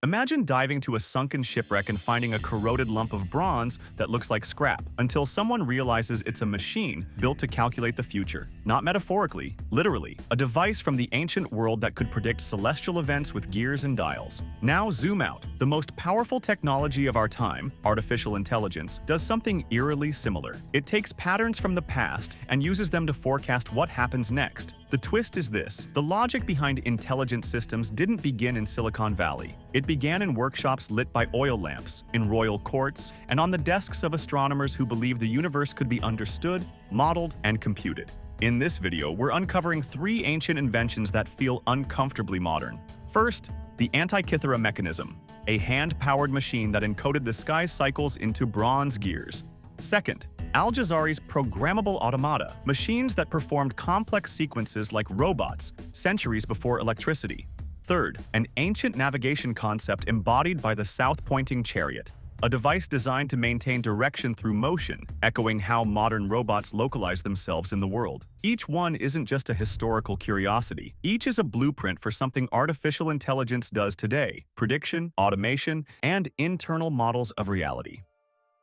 Imagine diving to a sunken shipwreck and finding a corroded lump of bronze that looks like scrap, until someone realizes it's a machine built to calculate the future. Not metaphorically, literally. A device from the ancient world that could predict celestial events with gears and dials. Now zoom out. The most powerful technology of our time, artificial intelligence, does something eerily similar. It takes patterns from the past and uses them to forecast what happens next. The twist is this: the logic behind intelligent systems didn't begin in Silicon Valley. It began in workshops lit by oil lamps, in royal courts, and on the desks of astronomers who believed the universe could be understood, modeled, and computed. In this video, we're uncovering 3 ancient inventions that feel uncomfortably modern. First, the Antikythera Mechanism, a hand-powered machine that encoded the sky's cycles into bronze gears. Second, Al-Jazari's programmable automata, machines that performed complex sequences like robots centuries before electricity. Third, an ancient navigation concept embodied by the south-pointing chariot, a device designed to maintain direction through motion, echoing how modern robots localize themselves in the world. Each one isn't just a historical curiosity. Each is a blueprint for something artificial intelligence does today: prediction, automation, and internal models of reality.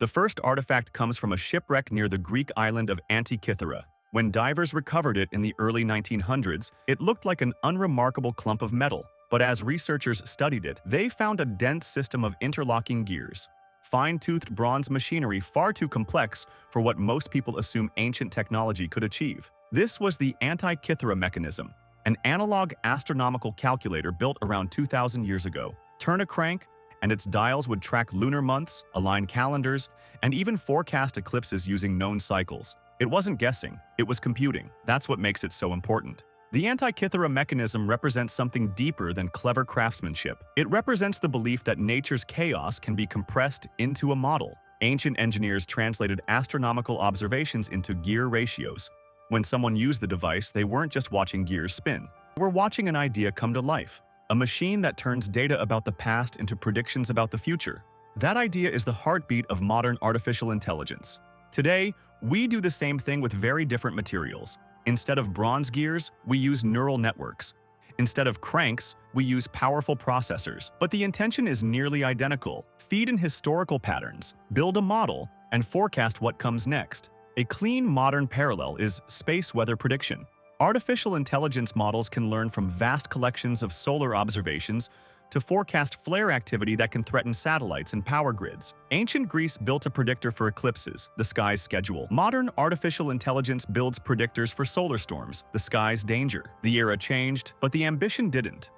The first artifact comes from a shipwreck near the Greek island of Antikythera. When divers recovered it in the early 1900s, it looked like an unremarkable clump of metal. But as researchers studied it, they found a dense system of interlocking gears. Fine-toothed bronze machinery far too complex for what most people assume ancient technology could achieve. This was the Antikythera Mechanism, an analog astronomical calculator built around 2,000 years ago. Turn a crank, and its dials would track lunar months, align calendars, and even forecast eclipses using known cycles. It wasn't guessing, it was computing. That's what makes it so important. The Antikythera Mechanism represents something deeper than clever craftsmanship. It represents the belief that nature's chaos can be compressed into a model. Ancient engineers translated astronomical observations into gear ratios. When someone used the device, they weren't just watching gears spin. They were watching an idea come to life. A machine that turns data about the past into predictions about the future. That idea is the heartbeat of modern artificial intelligence. Today, we do the same thing with very different materials. Instead of bronze gears, we use neural networks. Instead of cranks, we use powerful processors. But the intention is nearly identical. Feed in historical patterns, build a model, and forecast what comes next. A clean modern parallel is space weather prediction. Artificial intelligence models can learn from vast collections of solar observations to forecast flare activity that can threaten satellites and power grids. Ancient Greece built a predictor for eclipses, the sky's schedule. Modern artificial intelligence builds predictors for solar storms, the sky's danger. The era changed, but the ambition didn't.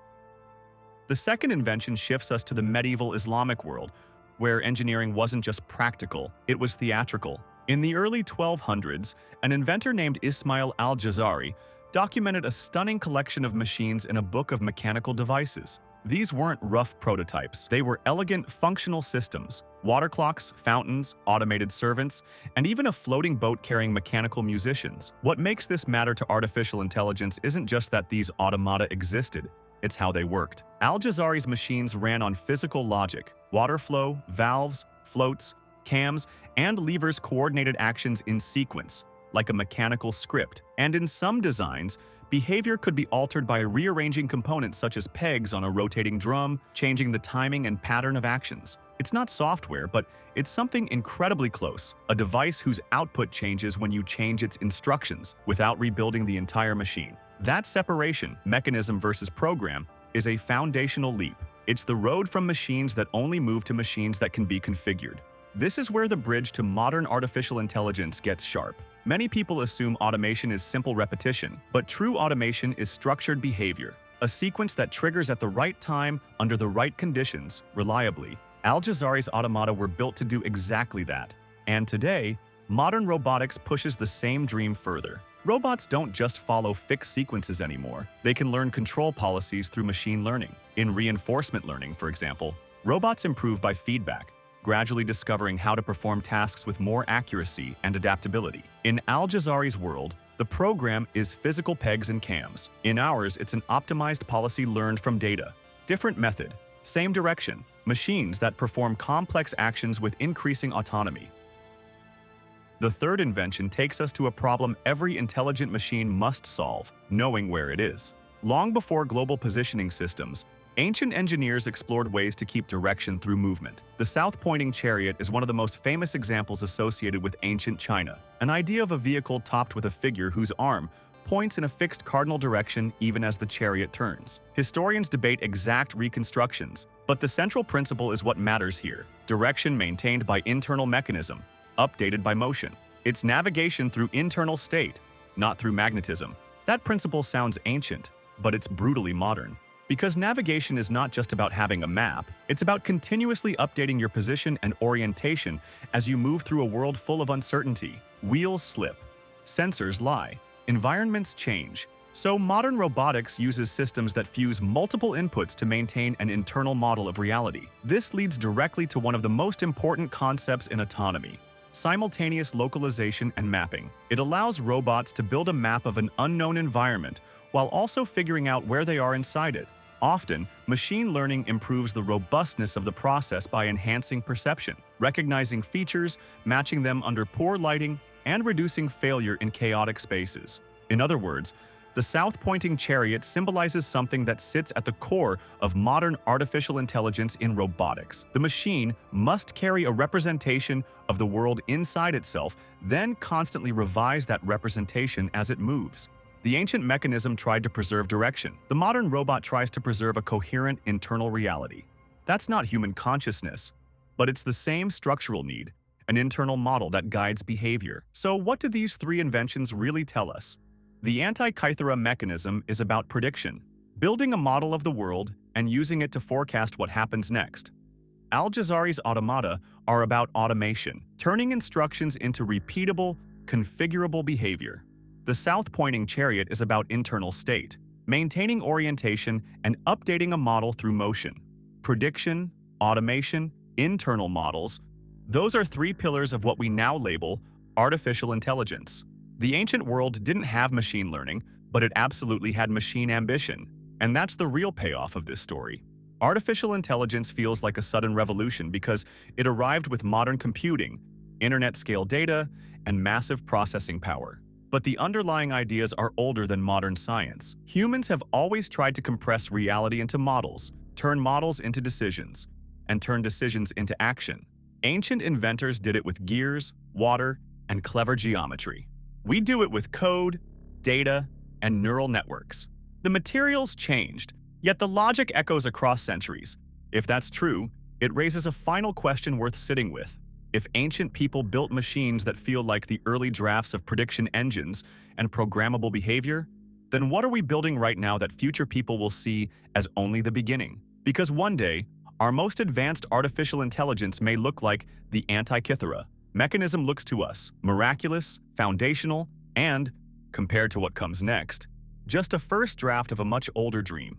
The second invention shifts us to the medieval Islamic world, where engineering wasn't just practical, it was theatrical. In the early 1200s, an inventor named Ismail Al-Jazari documented a stunning collection of machines in a book of mechanical devices. These weren't rough prototypes. They were elegant, functional systems. Water clocks, fountains, automated servants, and even a floating boat carrying mechanical musicians. What makes this matter to artificial intelligence isn't just that these automata existed, it's how they worked. Al-Jazari's machines ran on physical logic. Water flow, valves, floats, cams, and levers coordinated actions in sequence, like a mechanical script. And in some designs, behavior could be altered by rearranging components such as pegs on a rotating drum, changing the timing and pattern of actions. It's not software, but it's something incredibly close, a device whose output changes when you change its instructions without rebuilding the entire machine. That separation, mechanism versus program, is a foundational leap. It's the road from machines that only move to machines that can be configured. This is where the bridge to modern artificial intelligence gets sharp. Many people assume automation is simple repetition, but true automation is structured behavior, a sequence that triggers at the right time, under the right conditions, reliably. Al-Jazari's automata were built to do exactly that. And today, modern robotics pushes the same dream further. Robots don't just follow fixed sequences anymore. They can learn control policies through machine learning. In reinforcement learning, for example, robots improve by feedback, gradually discovering how to perform tasks with more accuracy and adaptability. In Al-Jazari's world, the program is physical pegs and cams. In ours, it's an optimized policy learned from data. Different method, same direction, machines that perform complex actions with increasing autonomy. The third invention takes us to a problem every intelligent machine must solve: knowing where it is. Long before global positioning systems, Ancient engineers explored ways to keep direction through movement. The south-pointing chariot is one of the most famous examples associated with ancient China, an idea of a vehicle topped with a figure whose arm points in a fixed cardinal direction even as the chariot turns. Historians debate exact reconstructions, but the central principle is what matters here: direction maintained by internal mechanism, updated by motion. It's navigation through internal state, not through magnetism. That principle sounds ancient, but it's brutally modern. Because navigation is not just about having a map, it's about continuously updating your position and orientation as you move through a world full of uncertainty. Wheels slip, sensors lie, environments change. So modern robotics uses systems that fuse multiple inputs to maintain an internal model of reality. This leads directly to one of the most important concepts in autonomy: simultaneous localization and mapping. It allows robots to build a map of an unknown environment while also figuring out where they are inside it. Often, machine learning improves the robustness of the process by enhancing perception, recognizing features, matching them under poor lighting, and reducing failure in chaotic spaces. In other words, the south-pointing chariot symbolizes something that sits at the core of modern artificial intelligence in robotics. The machine must carry a representation of the world inside itself, then constantly revise that representation as it moves. The ancient mechanism tried to preserve direction. The modern robot tries to preserve a coherent internal reality. That's not human consciousness, but it's the same structural need: an internal model that guides behavior. So what do these three inventions really tell us? The Antikythera Mechanism is about prediction, building a model of the world and using it to forecast what happens next. Al-Jazari's automata are about automation, turning instructions into repeatable, configurable behavior. The south-pointing chariot is about internal state, maintaining orientation and updating a model through motion. Prediction, automation, internal models — those are three pillars of what we now label artificial intelligence. The ancient world didn't have machine learning, but it absolutely had machine ambition. And that's the real payoff of this story. Artificial intelligence feels like a sudden revolution because it arrived with modern computing, internet-scale data, and massive processing power. But the underlying ideas are older than modern science. Humans have always tried to compress reality into models, turn models into decisions, and turn decisions into action. Ancient inventors did it with gears, water, and clever geometry. We do it with code, data, and neural networks. The materials changed, yet the logic echoes across centuries. If that's true, it raises a final question worth sitting with. If ancient people built machines that feel like the early drafts of prediction engines and programmable behavior, then what are we building right now that future people will see as only the beginning? Because one day, our most advanced artificial intelligence may look like the Antikythera Mechanism looks to us, miraculous, foundational, and, compared to what comes next, just a first draft of a much older dream.